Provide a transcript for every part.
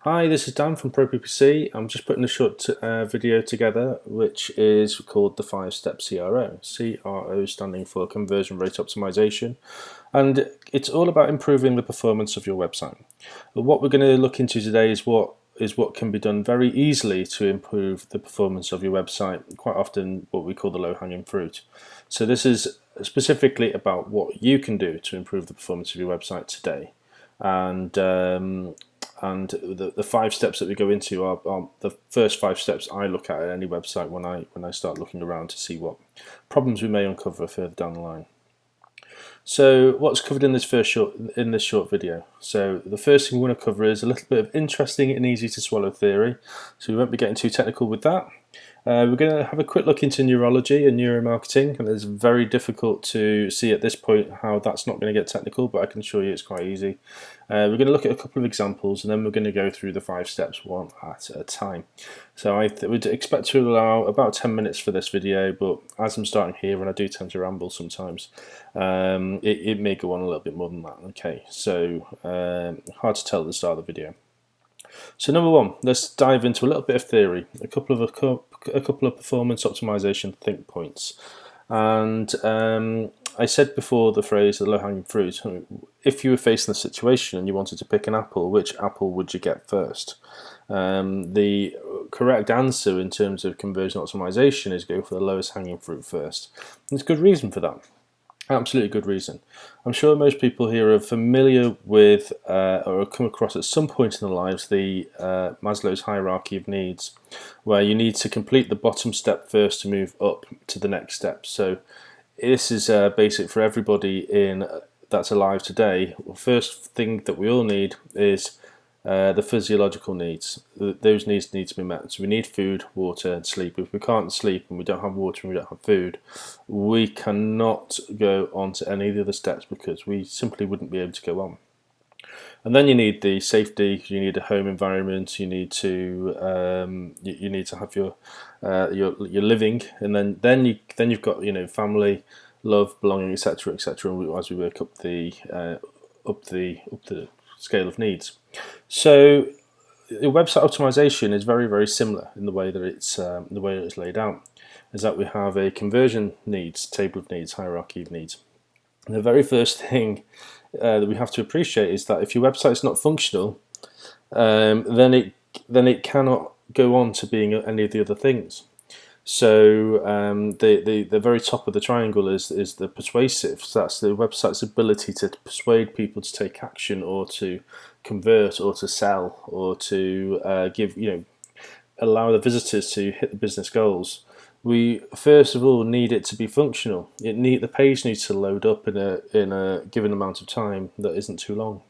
Hi, this is Dan from Pro PPC. I'm just putting a short video together which is called the 5-Step CRO. CRO standing for Conversion Rate Optimization, and it's all about improving the performance of your website. But what we're going to look into today is what can be done very easily to improve the performance of your website, quite often what we call the low-hanging fruit. So this is specifically about what you can do to improve the performance of your website today. And the 5 steps that we go into are the first 5 steps I look at any website when I start looking around to see what problems we may uncover further down the line. So what's covered in this short video? So the first thing we want to cover is a little bit of interesting and easy to swallow theory. So we won't be getting too technical with that. We're going to have a quick look into neurology and neuromarketing, and it's very difficult to see at this point how that's not going to get technical, but I can assure you it's quite easy. We're going to look at a couple of examples, and then we're going to go through the 5 steps one at a time. So I would expect to allow about 10 minutes for this video, but as I'm starting here, and I do tend to ramble sometimes, it may go on a little bit more than that. Okay, so hard to tell at the start of the video. So number one, let's dive into a little bit of theory, a couple of performance optimization think points. And I said before the phrase the low-hanging fruit. If you were facing the situation and you wanted to pick an apple, which apple would you get first? The correct answer in terms of conversion optimization is go for the lowest hanging fruit first. There's good reason for that. Absolutely good reason. I'm sure most people here are familiar with or have come across at some point in their lives the Maslow's hierarchy of needs, where you need to complete the bottom step first to move up to the next step. So this is basic for everybody that's alive today. The first thing that we all need is the physiological needs. Those needs need to be met. So we need food, water, and sleep. If we can't sleep and we don't have water and we don't have food, we cannot go on to any of the other steps because we simply wouldn't be able to go on. And then you need the safety. You need a home environment. You need to have your living, and then you've got family, love, belonging, etc., etc. As we work up the scale of needs. So the website optimization is very, very similar in the way that it's laid out. Is that we have a conversion needs, table of needs, hierarchy of needs. And the very first thing that we have to appreciate is that if your website is not functional, then it cannot go on to being any of the other things. So the very top of the triangle is the persuasive. So that's the website's ability to persuade people to take action, or to convert, or to sell, or to allow the visitors to hit the business goals. We first of all need it to be functional. The page needs to load up in a given amount of time that isn't too long.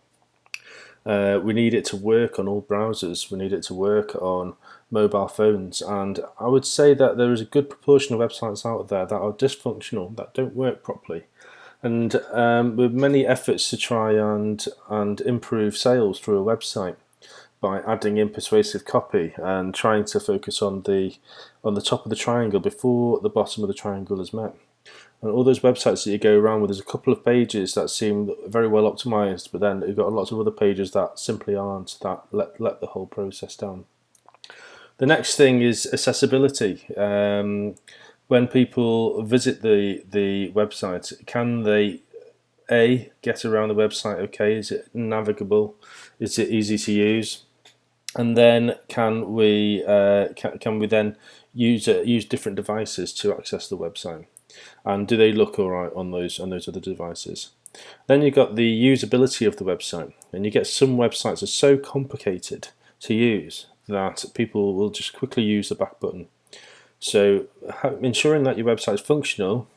We need it to work on all browsers. We need it to work on mobile phones, and I would say that there is a good proportion of websites out there that are dysfunctional, that don't work properly. And with many efforts to try and improve sales through a website by adding in persuasive copy and trying to focus on the top of the triangle before the bottom of the triangle is met. And all those websites that you go around with, there's a couple of pages that seem very well optimized, but then you've got lots of other pages that simply aren't, that let the whole process down. The next thing is accessibility. When people visit the website, can they get around the website okay? Is it navigable? Is it easy to use? And then can we then use different devices to access the website? And do they look all right on those other devices? Then you've got the usability of the website, and you get some websites are so complicated to use that people will just quickly use the back button. So ensuring that your website is functional,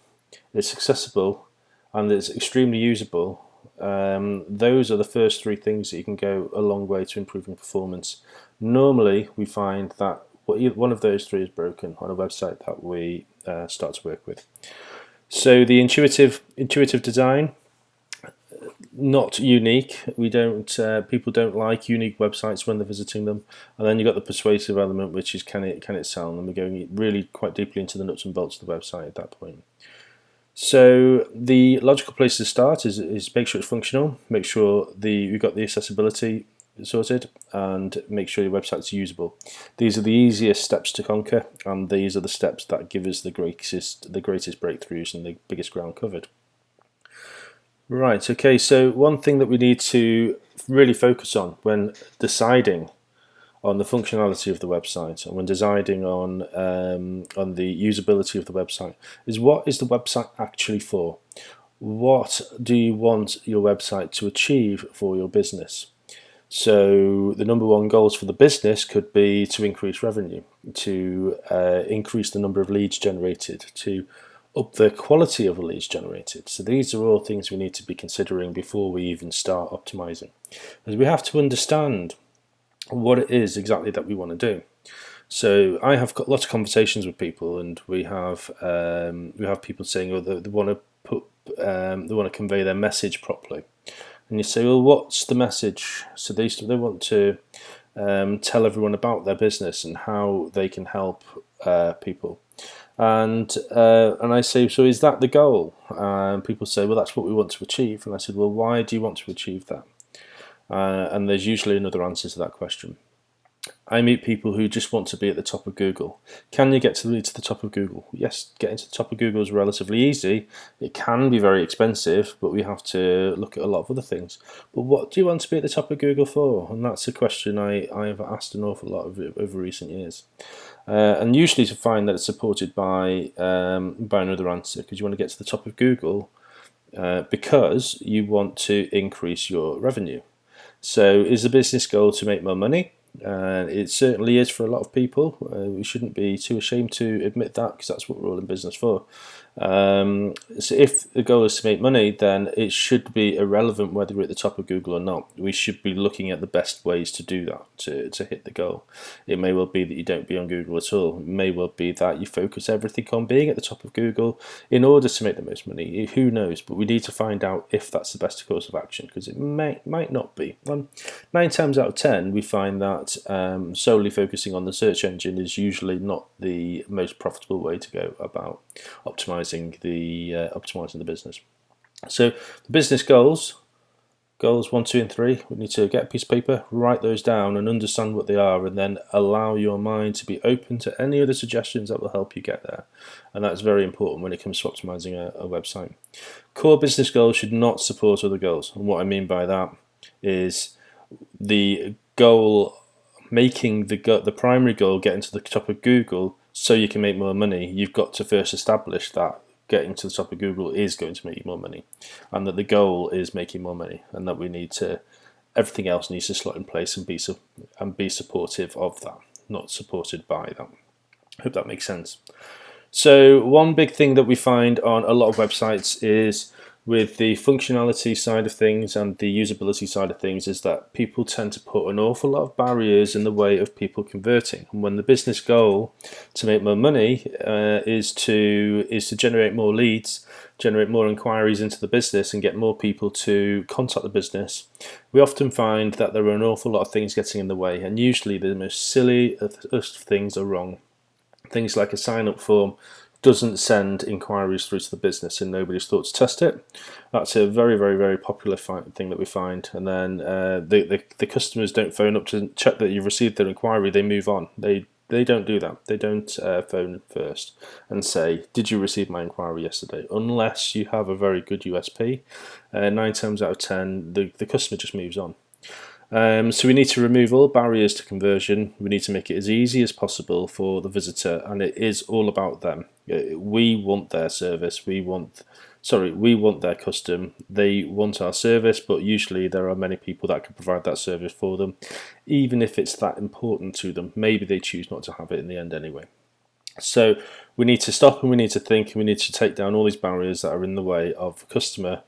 it's accessible, and it's extremely usable, those are the first 3 things that you can go a long way to improving performance. Normally we find that one of those 3 is broken on a website that we start to work with. So the intuitive design, not unique. People don't like unique websites when they're visiting them. And then you've got the persuasive element, which is can it sell? And we're going really quite deeply into the nuts and bolts of the website at that point. So the logical place to start is make sure it's functional, make sure you've got the accessibility, sorted, and make sure your website's usable. These are the easiest steps to conquer, and these are the steps that give us the greatest breakthroughs and the biggest ground covered. Right, okay, so one thing that we need to really focus on when deciding on the functionality of the website and when deciding on the usability of the website is, what is the website actually for? What do you want your website to achieve for your business? So the number one goals for the business could be to increase revenue, to increase the number of leads generated, to up the quality of the leads generated. So these are all things we need to be considering before we even start optimizing, as we have to understand what it is exactly that we want to do. So I have got lots of conversations with people, and we have people saying, oh, they want to convey their message properly. And you say, well, what's the message? So they want to tell everyone about their business and how they can help people. And I say, so is that the goal? And people say, well, that's what we want to achieve. And I said, well, why do you want to achieve that? And there's usually another answer to that question. I meet people who just want to be at the top of Google. Can you get to the top of Google? Yes, getting to the top of Google is relatively easy. It can be very expensive, but we have to look at a lot of other things. But what do you want to be at the top of Google for? And that's a question I have asked an awful lot over recent years. And usually to find that it's supported by another answer, because you want to get to the top of Google because you want to increase your revenue. So is the business goal to make more money? It certainly is for a lot of people. We shouldn't be too ashamed to admit that, because that's what we're all in business for. So if the goal is to make money, then it should be irrelevant whether we're at the top of Google or not. We should be looking at the best ways to do that, to hit the goal. It may well be that you don't be on Google at all. It may well be that you focus everything on being at the top of Google in order to make the most money. Who knows? But we need to find out if that's the best course of action, because it might not be. 9 times out of 10, we find that solely focusing on the search engine is usually not the most profitable way to go about optimizing the business. So the business goals 1, 2, and 3. We need to get a piece of paper, write those down, and understand what they are, and then allow your mind to be open to any other suggestions that will help you get there. And that's very important when it comes to optimizing a website. Core business goals should not support other goals, and what I mean by that is the goal, making the primary goal, getting to the top of Google so you can make more money. You've got to first establish that getting to the top of Google is going to make you more money, and that the goal is making more money, and that everything else needs to slot in place and be supportive of that, not supported by that. Hope that makes sense. So one big thing that we find on a lot of websites is, with the functionality side of things and the usability side of things, is that people tend to put an awful lot of barriers in the way of people converting. And when the business goal to make more money is to generate more leads, generate more inquiries into the business, and get more people to contact the business, we often find that there are an awful lot of things getting in the way, and usually the most silly of things are wrong. Things like a sign-up form doesn't send inquiries through to the business, and nobody's thought to test it. That's a very, very, very popular thing that we find. And then the customers don't phone up to check that you've received their inquiry. They move on. They don't do that. They don't phone first and say, did you receive my inquiry yesterday? Unless you have a very good USP. 9 times out of 10, the customer just moves on. So we need to remove all barriers to conversion. We need to make it as easy as possible for the visitor, and it is all about them. We want their service. We want their custom. They want our service, but usually there are many people that can provide that service for them, even if it's that important to them. Maybe they choose not to have it in the end anyway. So we need to stop, and we need to think, and we need to take down all these barriers that are in the way of the customer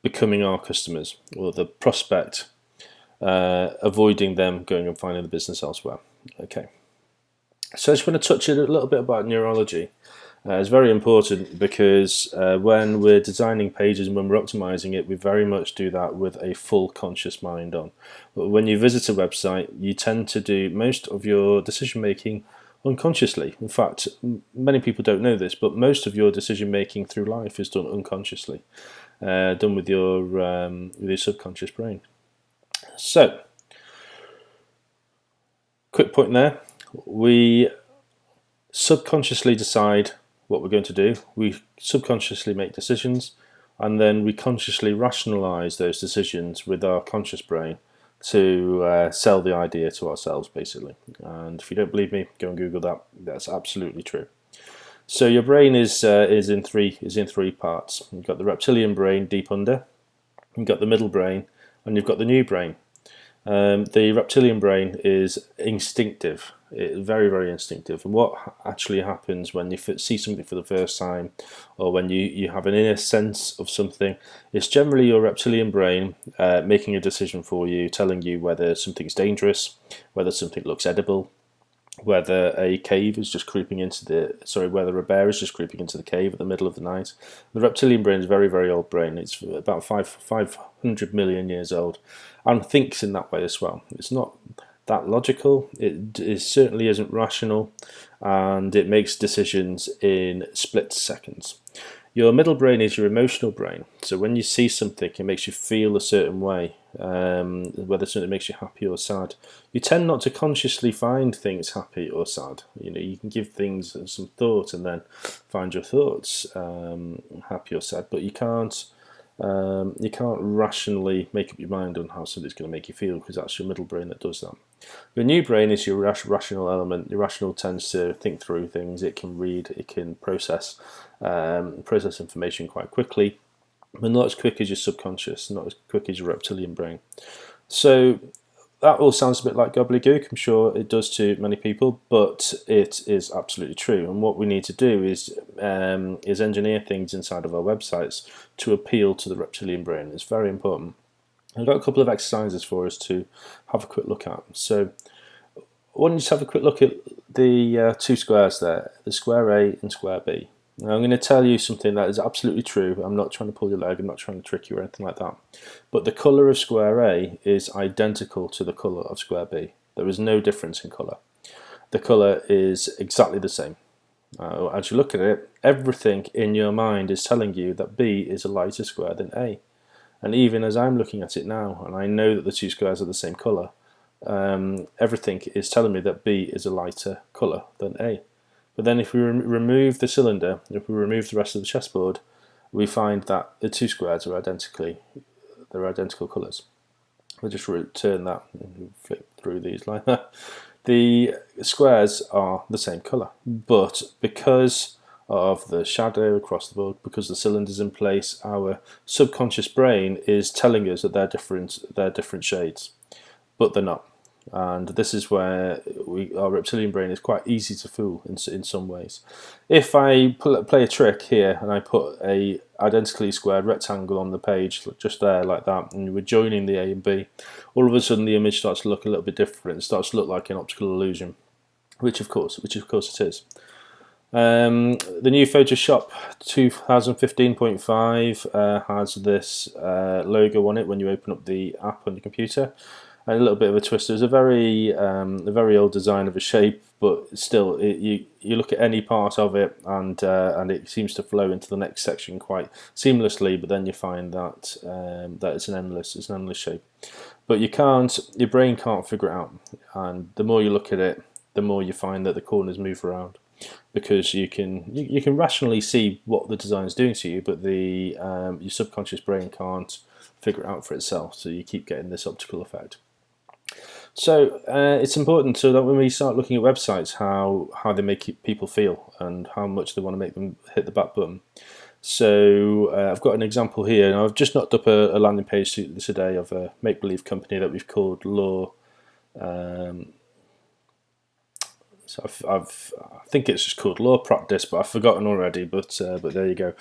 becoming our customers, or the prospect avoiding them going and finding the business elsewhere. Okay, so I just want to touch a little bit about neurology. It's very important, because when we're designing pages and when we're optimizing it, we very much do that with a full conscious mind on. But when you visit a website, you tend to do most of your decision making unconsciously. In fact, many people don't know this, but most of your decision making through life is done unconsciously, done with your subconscious brain. So quick point there. We subconsciously decide what we're going to do. We subconsciously make decisions, and then we consciously rationalize those decisions with our conscious brain to sell the idea to ourselves, basically. And if you don't believe me, go and Google that. That's absolutely true. So your brain is in three parts. You've got the reptilian brain deep under, you've got the middle brain, and you've got the new brain. The reptilian brain is instinctive, very, very instinctive. And what actually happens when you see something for the first time, or when you have an inner sense of something, it's generally your reptilian brain making a decision for you, telling you whether something's dangerous, whether something looks edible, whether a cave is just creeping into whether a bear is just creeping into the cave at the middle of the night. The reptilian brain is a very, very old brain. It's about 500 million years old, and thinks in that way as well. It's not that logical. It certainly isn't rational, and it makes decisions in split seconds. Your middle brain is your emotional brain. So when you see something, it makes you feel a certain way, whether something makes you happy or sad. You tend not to consciously find things happy or sad. You can give things some thought and then find your thoughts happy or sad, but you can't rationally make up your mind on how something's going to make you feel, because that's your middle brain that does that. Your new brain is your rational element. Your rational tends to think through things. It can read, it can process information quite quickly, but not as quick as your subconscious, not as quick as your reptilian brain. So that all sounds a bit like gobbledygook. I'm sure it does to many people, but it is absolutely true. And what we need to do is engineer things inside of our websites to appeal to the reptilian brain. It's very important. I've got a couple of exercises for us to have a quick look at. So I want you to have a quick look at the two squares there, the square A and square B. Now I'm going to tell you something that is absolutely true. I'm not trying to pull your leg, I'm not trying to trick you or anything like that. But the colour of square A is identical to the colour of square B. There is no difference in colour. The colour is exactly the same. As you look at it, everything in your mind is telling you that B is a lighter square than A. And even as I'm looking at it now, and I know that the two squares are the same colour, everything is telling me that B is a lighter colour than A. But then if we remove the cylinder, if we remove the rest of the chessboard, we find that the two squares are identical colours. We'll just return that and flip through these like that. The squares are the same colour, but because of the shadow across the board, because the cylinder's in place, our subconscious brain is telling us that they're different shades, but they're not. And this is where our reptilian brain is quite easy to fool in some ways. If I play a trick here and I put a identically squared rectangle on the page just there like that, and we're joining the A and B, all of a sudden the image starts to look a little bit different. It starts to look like an optical illusion, which of course it is. The new Photoshop 2015.5 has this logo on it when you open up the app on your computer. And a little bit of a twist. It's a very old design of a shape, but still, you look at any part of it, and it seems to flow into the next section quite seamlessly. But then you find that it's an endless shape. But your brain can't figure it out. And the more you look at it, the more you find that the corners move around, because you can rationally see what the design is doing to you, but your subconscious brain can't figure it out for itself. So you keep getting this optical effect. So it's important so that when we start looking at websites, how they make people feel and how much they want to make them hit the back button. So I've got an example here, and I've just knocked up a landing page today of a make-believe company that we've called Law. So I think it's just called Law Practice, but I've forgotten already. But there you go.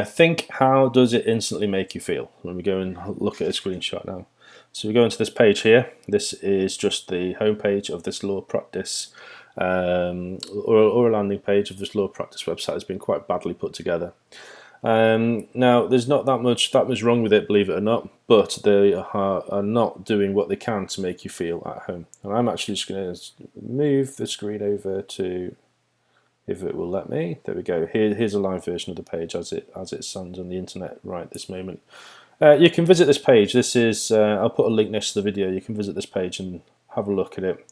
Think, how does it instantly make you feel? When we go and look at a screenshot now. So we go into this page here. This is just the home page of this Law Practice, or a landing page of this Law Practice website. Has been quite badly put together. Now, there's not that much wrong with it, believe it or not, but they are not doing what they can to make you feel at home. And I'm actually just going to move the screen over to, if it will let me. There we go. Here's a live version of the page as it stands on the internet right this moment. You can visit this page. This is I'll put a link next to the video. You can visit this page and have a look at it.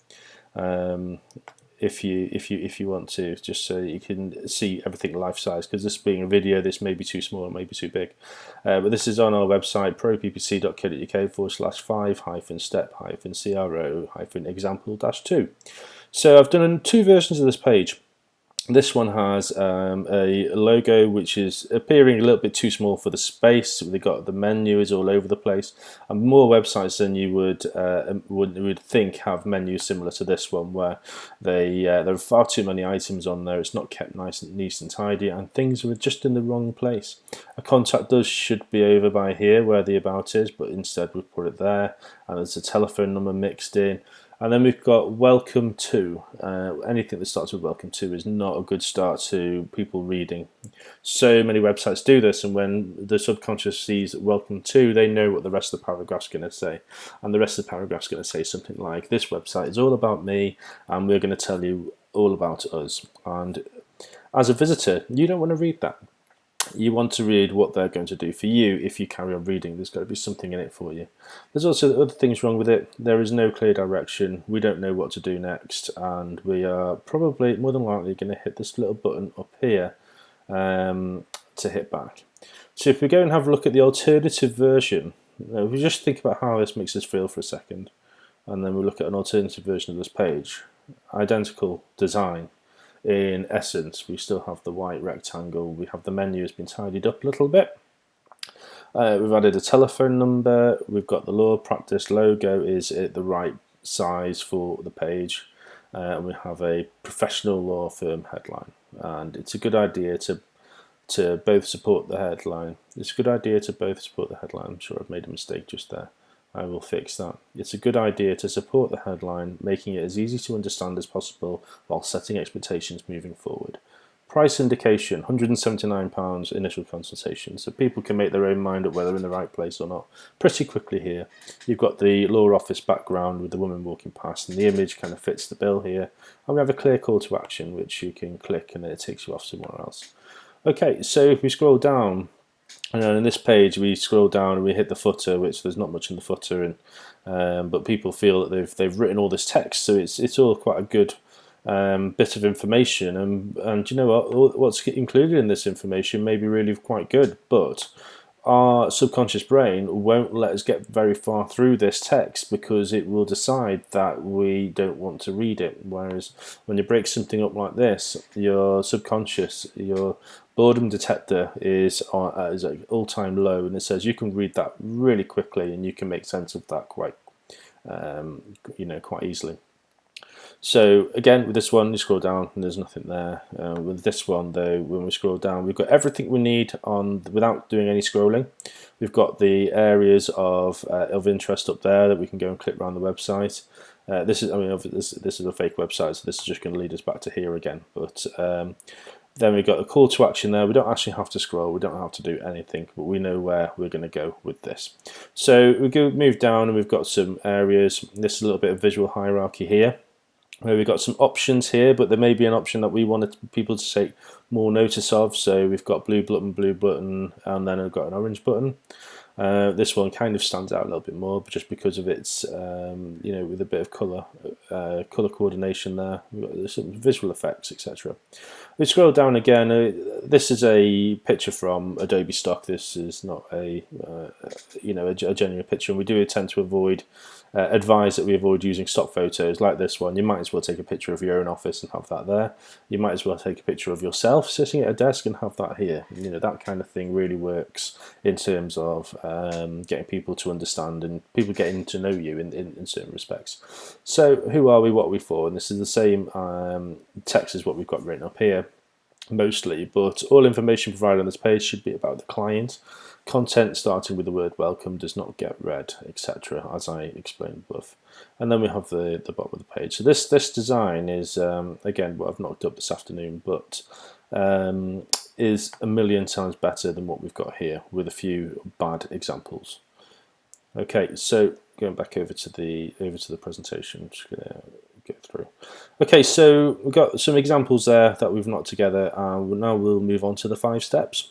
if you want to, just so you can see everything life size, because this being a video, this may be too small, it may be too big, but this is on our website, proppc.co.uk/5-step-CRO-example-2. So I've done 2 versions of this page. This one has a logo which is appearing a little bit too small for the space. They've got the menu is all over the place, and more websites than you would think have menus similar to this one, where there are far too many items on there. It's not kept nice and neat and tidy, and things are just in the wrong place. A contact us should be over by here where the about is, but instead we've put it there, and there's a telephone number mixed in. And then we've got welcome to. Anything that starts with welcome to is not a good start to people reading. So many websites do this, and when the subconscious sees welcome to, they know what the rest of the paragraph's going to say. And the rest of the paragraph's going to say something like, this website is all about me, and we're going to tell you all about us. And as a visitor, you don't want to read that. You want to read what they're going to do for you. If you carry on reading, there's got to be something in it for you. There's also other things wrong with it. There is no clear direction. We don't know what to do next, and we are probably more than likely going to hit this little button up here to hit back. So if we go and have a look at the alternative version, if we just think about how this makes us feel for a second, and then we look at an alternative version of this page, identical design. In essence, we still have the white rectangle. We have the menu has been tidied up a little bit. We've added a telephone number. We've got the law practice logo is at the right size for the page. And we have a professional law firm headline. And it's a good idea to both support the headline. It's a good idea to both support the headline. I'm sure I've made a mistake just there. I will fix that. It's a good idea to support the headline, making it as easy to understand as possible while setting expectations moving forward. Price indication, £179 initial consultation, so people can make their own mind up whether they're in the right place or not pretty quickly here. You've got the law office background with the woman walking past, and the image kind of fits the bill here. And we have a clear call to action which you can click and then it takes you off somewhere else. Okay, so if we scroll down, and then in this page we scroll down and we hit the footer, which there's not much in the footer, and but people feel that they've written all this text, so it's all quite a good bit of information, and you know what's included in this information may be really quite good, but our subconscious brain won't let us get very far through this text because it will decide that we don't want to read it. Whereas when you break something up like this, your subconscious, your boredom detector is at all-time low, and it says you can read that really quickly and you can make sense of that quite quite easily. So again, with this one, you scroll down and there's nothing there. With this one, though, when we scroll down, we've got everything we need on without doing any scrolling. We've got the areas of interest up there that we can go and click around the website. This is a fake website, so this is just going to lead us back to here again. But then we've got a call to action there. We don't actually have to scroll. We don't have to do anything, but we know where we're going to go with this. So we move down and we've got some areas. This is a little bit of visual hierarchy here, where we've got some options here, but there may be an option that we wanted people to take more notice of. So we've got blue button, and then we've got an orange button. This one kind of stands out a little bit more, but just because of its, with a bit of colour coordination there. We've got some visual effects, etc. We scroll down again. This is a picture from Adobe stock. This is not a genuine picture, and we do tend to advise that we avoid using stock photos like this one. You might as well take a picture of your own office and have that there. You might as well take a picture of yourself sitting at a desk and have that here. That kind of thing really works in terms of getting people to understand and people getting to know you in certain respects. So who are we, what are we for? And this is the same text as what we've got written up here mostly, but all information provided on this page should be about the client. Content starting with the word welcome does not get read, etc., as I explained above. And then we have the bottom of the page. So this design is, again, what I've knocked up this afternoon, but is a million times better than what we've got here, with a few bad examples. Okay, so going back over to the presentation, just gonna go through. Okay, so we've got some examples there that we've knocked together, and now we'll move on to the 5 steps.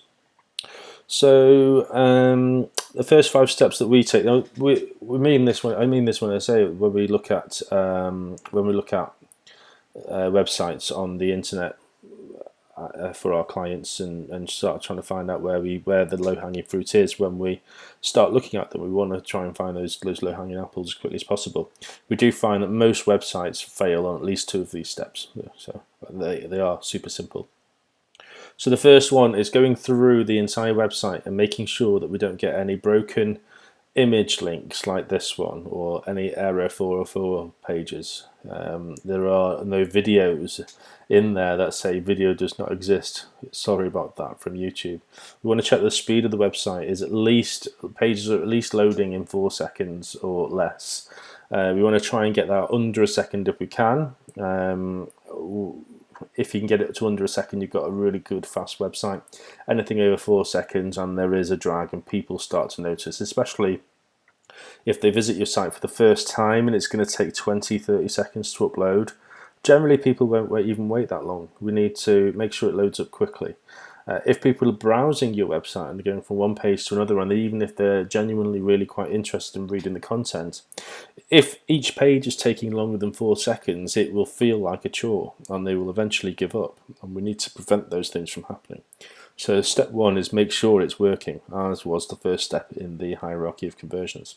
So the first 5 steps that we take, we mean this when I say when we look at websites on the internet for our clients, and start trying to find out where the low-hanging fruit is. When we start looking at them, we want to try and find those low-hanging apples as quickly as possible. We do find that most websites fail on at least 2 of these steps, so they are super simple. So the first one is going through the entire website and making sure that we don't get any broken image links like this one, or any error 404 pages. There are no videos in there that say video does not exist. Sorry about that from YouTube. We want to check the speed of the website is at least, pages are at least loading in 4 seconds or less. We want to try and get that under a second if we can. If you can get it to under a second, you've got a really good fast website. Anything over 4 seconds and there is a drag, and people start to notice, especially if they visit your site for the first time and it's going to take 20-30 seconds to upload. Generally people won't even wait that long. We need to make sure it loads up quickly. If people are browsing your website and they're going from one page to another, and even if they're genuinely really quite interested in reading the content, if each page is taking longer than 4 seconds, it will feel like a chore and they will eventually give up, and we need to prevent those things from happening. So step 1 is make sure it's working, as was the first step in the hierarchy of conversions.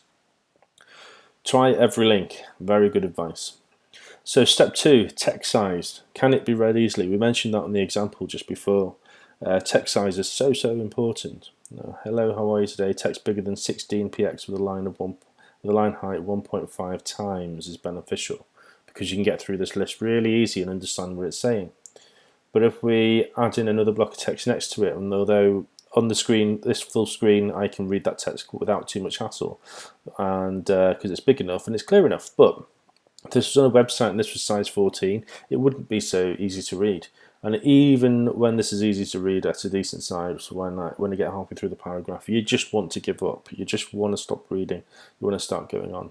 Try every link. Very good advice. So step 2, text size. Can it be read easily? We mentioned that in the example just before. Text size is so important. Hello, how are you today? Text bigger than 16 px with a line height 1.5 times is beneficial, because you can get through this list really easy and understand what it's saying. But if we add in another block of text next to it, and although on the screen, this full screen, I can read that text without too much hassle, and because it's big enough and it's clear enough. But if this was on a website and this was size 14, it wouldn't be so easy to read. And even when this is easy to read at a decent size, when I get halfway through the paragraph, you just want to give up. You just want to stop reading. You want to start going on.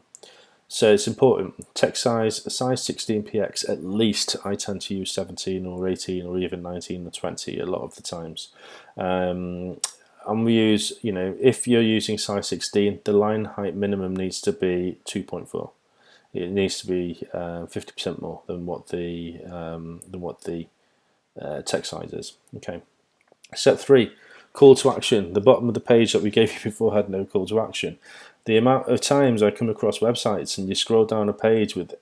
So it's important. Text size 16px at least. I tend to use 17 or 18 or even 19 or 20 a lot of the times. And we use, if you're using size 16, the line height minimum needs to be 2.4. It needs to be 50% more than what the text size is. Okay. Step 3, call to action. The bottom of the page that we gave you before had no call to action. The amount of times I come across websites and you scroll down a page with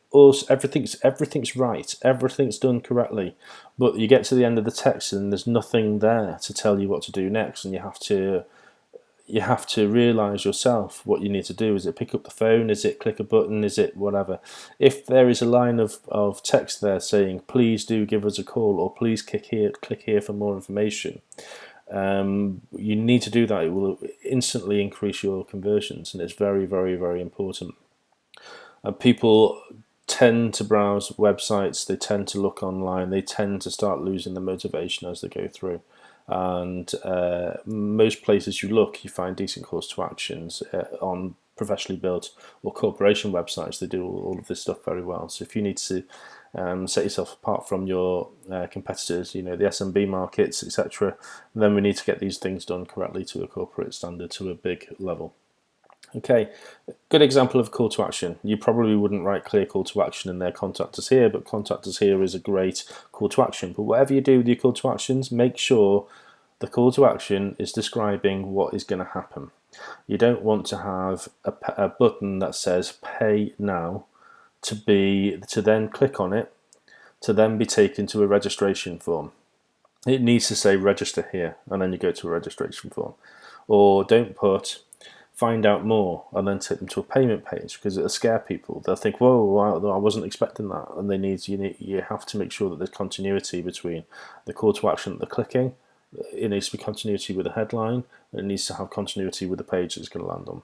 everything's right, everything's done correctly, but you get to the end of the text and there's nothing there to tell you what to do next, and you have to realize yourself what you need to do. Is it pick up the phone? Is it click a button? Is it whatever? If there is a line of text there saying please do give us a call, or please click here for more information, you need to do that. It will instantly increase your conversions, and it's very important. People tend to browse websites, they tend to look online, they tend to start losing the motivation as they go through. And most places you look, you find decent calls to actions on professionally built or corporation websites. They do all of this stuff very well. So if you need to set yourself apart from your competitors, the SMB markets, etc., then we need to get these things done correctly to a corporate standard, to a big level. Okay, good example of call to action. You probably wouldn't write clear call to action in there, contact us here, but contact us here is a great call to action. But whatever you do with your call to actions, make sure the call to action is describing what is going to happen. You don't want to have a button that says pay now to then click on it, to then be taken to a registration form. It needs to say register here, and then you go to a registration form. Or don't put find out more and then take them to a payment page, because it'll scare people. They'll think, whoa, I wasn't expecting that. And you have to make sure that there's continuity between the call to action that they're clicking. It needs to be continuity with the headline, and it needs to have continuity with the page it's going to land on.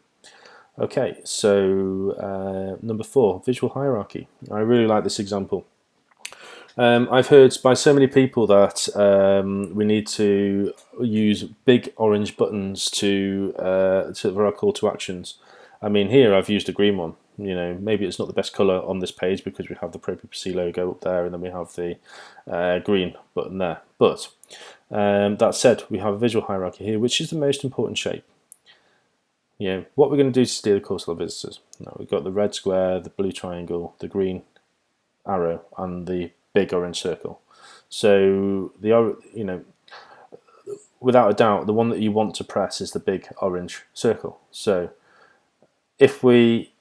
Okay, so number 4, visual hierarchy. I really like this example. I've heard by so many people that we need to use big orange buttons for our call to actions. I mean, here I've used a green one. Maybe it's not the best color on this page because we have the Pro PPC logo up there, and then we have the green button there. But that said, we have a visual hierarchy here, which is the most important shape. What we're going to do to steer the course of the visitors. Now, we've got the red square, the blue triangle, the green arrow, and the big orange circle. So without a doubt, the one that you want to press is the big orange circle. So if we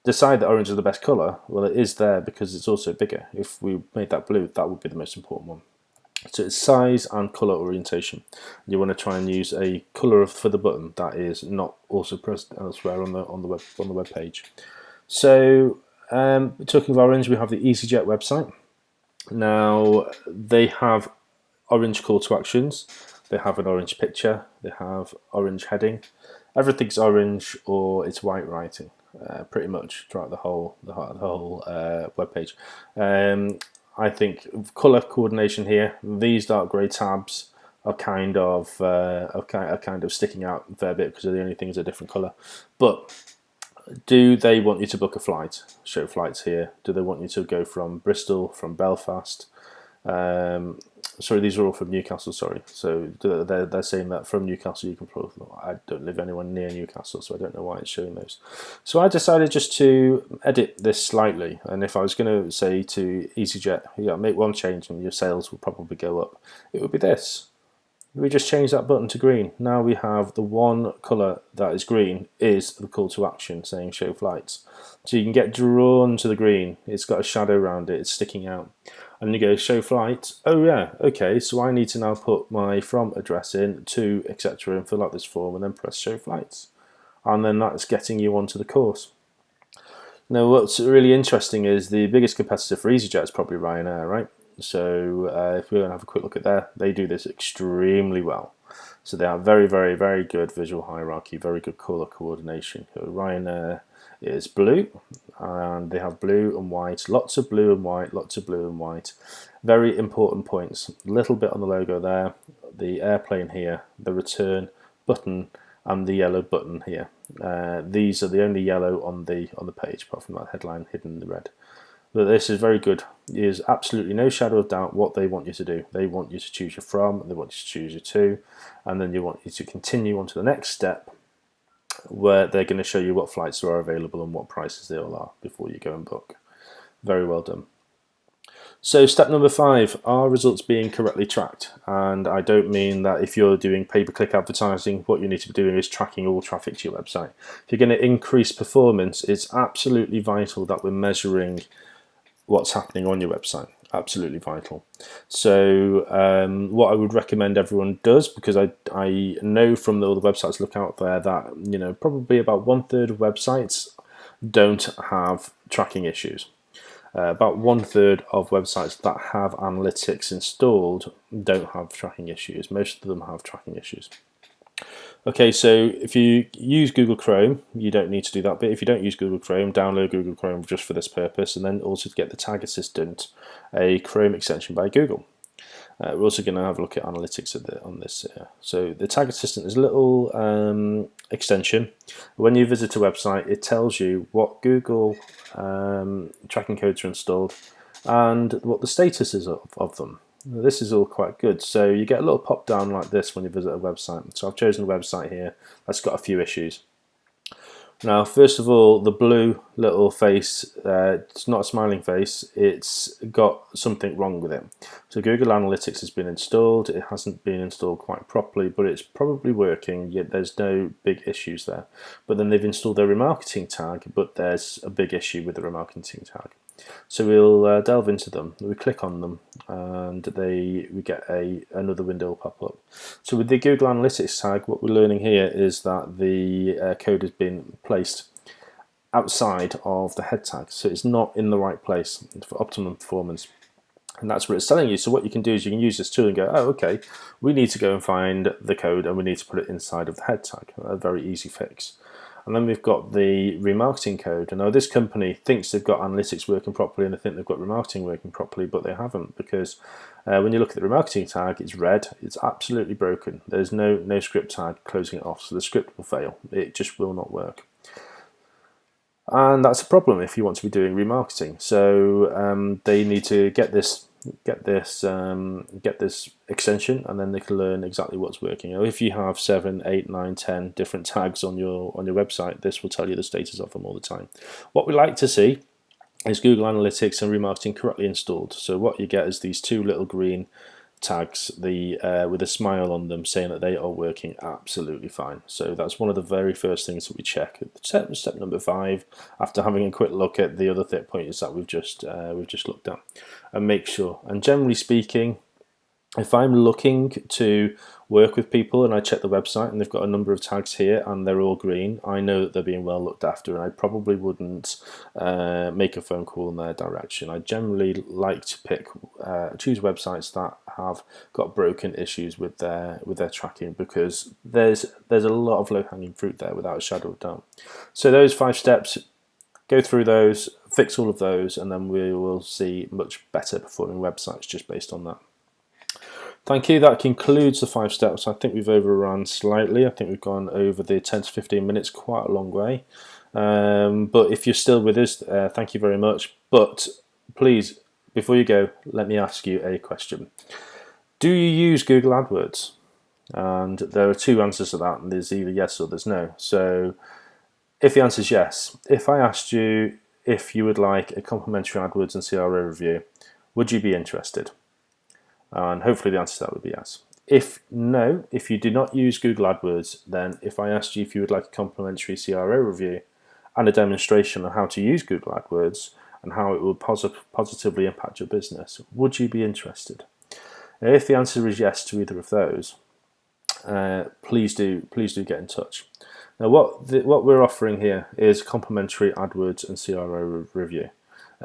decide that orange is the best colour, well, it is there because it's also bigger. If we made that blue, that would be the most important one. So it's size and colour orientation. You want to try and use a colour for the button that is not also present elsewhere on the web page. So talking of orange, we have the EasyJet website. Now they have orange call to actions. They have an orange picture. They have orange heading. Everything's orange or it's white writing, pretty much throughout the whole web page. I think color coordination here. These dark grey tabs are kind of sticking out a fair bit because they're the only things that are different color. But do they want you to book a flight? Show flights here. Do they want you to go from Bristol, from Belfast? Sorry, these are all from Newcastle. Sorry, so they're saying that from Newcastle you can. I don't live anywhere near Newcastle, so I don't know why it's showing those. So I decided just to edit this slightly, and if I was going to say to EasyJet, make one change and your sales will probably go up, it would be this. We just change that button to green. Now we have the one colour that is green is the call to action saying show flights. So you can get drawn to the green. It's got a shadow around it. It's sticking out. And you go show flight. Oh yeah, okay. So I need to now put my from address in, to, etc. and fill out this form and then press show flights. And then that's getting you onto the course. Now what's really interesting is the biggest competitor for EasyJet is probably Ryanair, right? So if we're going to have a quick look at there, they do this extremely well. So they have very, very, very good visual hierarchy, very good colour coordination. So Ryanair is blue, and they have blue and white, lots of blue and white, lots of blue and white. Very important points. A little bit on the logo there, the airplane here, the return button, and the yellow button here. These are the only yellow on the page, apart from that headline hidden in the red. But this is very good. There's absolutely no shadow of doubt what they want you to do. They want you to choose your from, they want you to choose your to, and then they want you to continue on to the next step where they're going to show you what flights are available and what prices they all are before you go and book. Very well done. So step number 5, are results being correctly tracked? And I don't mean that if you're doing pay-per-click advertising, what you need to be doing is tracking all traffic to your website. If you're going to increase performance, it's absolutely vital that we're measuring what's happening on your website. Absolutely vital. So what I would recommend everyone does, because I know from all the websites look out there that probably about 1/3 of websites don't have tracking issues. About 1/3 of websites that have analytics installed don't have tracking issues. Most of them have tracking issues. Okay, so if you use Google Chrome, you don't need to do that. But if you don't use Google Chrome, download Google Chrome just for this purpose, and then also to get the Tag Assistant, a Chrome extension by Google. We're also going to have a look at analytics on this. So the Tag Assistant is a little extension. When you visit a website, it tells you what Google tracking codes are installed and what the status is of them. This is all quite good. So you get a little pop down like this when you visit a website. So I've chosen a website here that's got a few issues. Now, first of all, the blue little face, it's not a smiling face, it's got something wrong with it. So Google Analytics has been installed, it hasn't been installed quite properly, but it's probably working, yet there's no big issues there. But then they've installed their remarketing tag, but there's a big issue with the remarketing tag. So we'll delve into them. We click on them, and we get another window will pop up. So with the Google Analytics tag, what we're learning here is that the code has been placed outside of the head tag, so it's not in the right place for optimum performance. And that's what it's telling you. So what you can do is you can use this tool and go, oh, okay, we need to go and find the code and we need to put it inside of the head tag. A very easy fix. And then we've got the remarketing code. And now this company thinks they've got analytics working properly and they think they've got remarketing working properly, but they haven't, because when you look at the remarketing tag, it's red. It's absolutely broken. There's no script tag closing it off, so the script will fail. It just will not work. And that's a problem if you want to be doing remarketing. So they need to get this extension, and then they can learn exactly what's working. If you have 7, 8, 9, 10 different tags on your website, this will tell you the status of them all the time. What we like to see is Google Analytics and remarketing correctly installed. So what you get is these two little green tags with a smile on them saying that they are working absolutely fine. So that's one of the very first things that we check. Step number 5, after having a quick look at the other pointers that we've just looked at, and make sure. And generally speaking, if I'm looking to work with people and I check the website and they've got a number of tags here and they're all green, I know that they're being well looked after, and I probably wouldn't make a phone call in their direction. I generally like to choose websites that have got broken issues with their tracking, because there's a lot of low-hanging fruit there without a shadow of doubt. So those 5 steps, go through those, fix all of those, and then we will see much better performing websites just based on that. Thank you. That concludes the 5 steps. I think we've overrun slightly. I think we've gone over the 10 to 15 minutes, quite a long way. But if you're still with us, thank you very much. But please, before you go, let me ask you a question. Do you use Google AdWords? And there are 2 answers to that, and there's either yes or there's no. So if the answer is yes, if I asked you if you would like a complimentary AdWords and CRO review, would you be interested? And hopefully the answer to that would be yes. If no, if you do not use Google AdWords, then if I asked you if you would like a complimentary CRO review and a demonstration on how to use Google AdWords and how it will positively impact your business, would you be interested? Now, if the answer is yes to either of those, please do get in touch. Now, what we're offering here is complimentary AdWords and CRO review.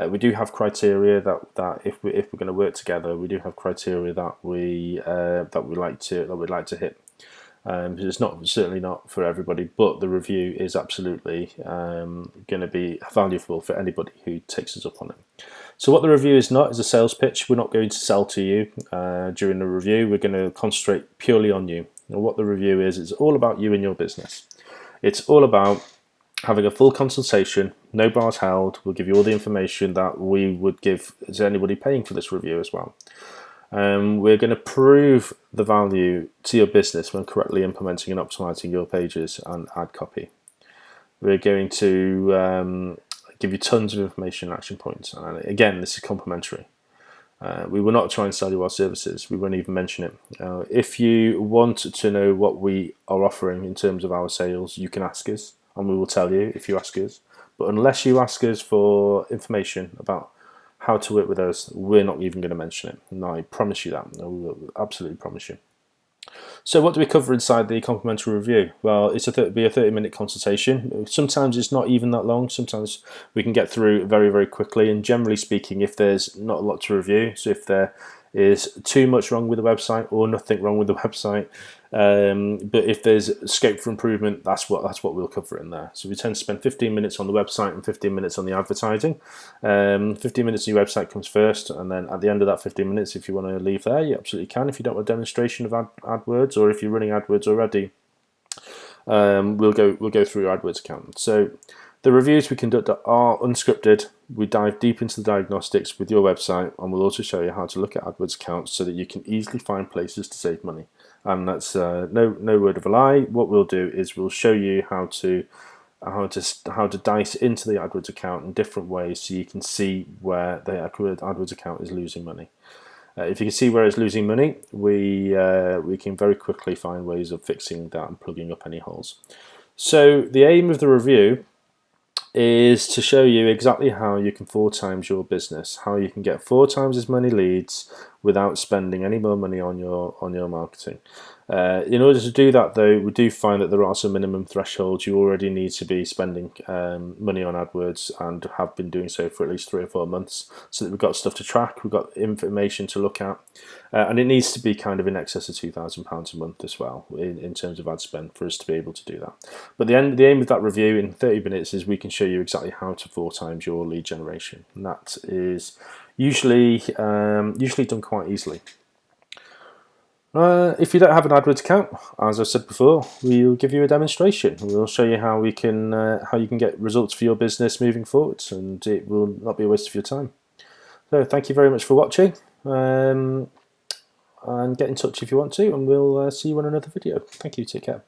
We do have criteria that if we're going to work together, we do have criteria that we'd like to hit. It's certainly not for everybody, but the review is absolutely going to be valuable for anybody who takes us up on it. So what the review is not is a sales pitch. We're not going to sell to you during the review. We're going to concentrate purely on you. And what the review is, it's all about you and your business. It's all about having a full consultation, no bars held. We'll give you all the information that we would give to anybody paying for this review as well. We're going to prove the value to your business when correctly implementing and optimizing your pages and ad copy. We're going to give you tons of information and action points. And again, this is complimentary. We will not try and sell you our services. We won't even mention it. If you want to know what we are offering in terms of our sales, you can ask us, and we will tell you if you ask us. But unless you ask us for information about how to work with us, we're not even going to mention it. And I promise you that. I will absolutely promise you. So what do we cover inside the complimentary review? Well, it'll be a 30-minute consultation. Sometimes it's not even that long. Sometimes we can get through very, very quickly. And generally speaking, if there's not a lot to review, so if there is too much wrong with the website or nothing wrong with the website, but if there's scope for improvement, that's what we'll cover in there. So we tend to spend 15 minutes on the website and 15 minutes on the advertising. 15 minutes on your website comes first, and then at the end of that 15 minutes, if you want to leave there, you absolutely can. If you don't want a demonstration of AdWords, or if you're running AdWords already, we'll go through your AdWords account. So the reviews we conduct are unscripted. We dive deep into the diagnostics with your website, and we'll also show you how to look at AdWords accounts so that you can easily find places to save money. And that's no word of a lie. What we'll do is we'll show you how to dice into the AdWords account in different ways, so you can see where the AdWords account is losing money. If you can see where it's losing money, we can very quickly find ways of fixing that and plugging up any holes. So the aim of the review is to show you exactly how you can 4 times your business, how you can get 4 times as many leads without spending any more money on your marketing. In order to do that, though, we do find that there are some minimum thresholds. You already need to be spending money on AdWords and have been doing so for at least 3 or 4 months, so that we've got stuff to track, we've got information to look at, and it needs to be kind of in excess of £2,000 a month as well in terms of ad spend for us to be able to do that. But the aim of that review in 30 minutes is we can show you exactly how to 4 times your lead generation, and that is usually done quite easily. If you don't have an AdWords account, as I said before, we'll give you a demonstration. We'll show you how you can get results for your business moving forwards, and it will not be a waste of your time. So thank you very much for watching, and get in touch if you want to, and we'll see you on another video. Thank you. Take care.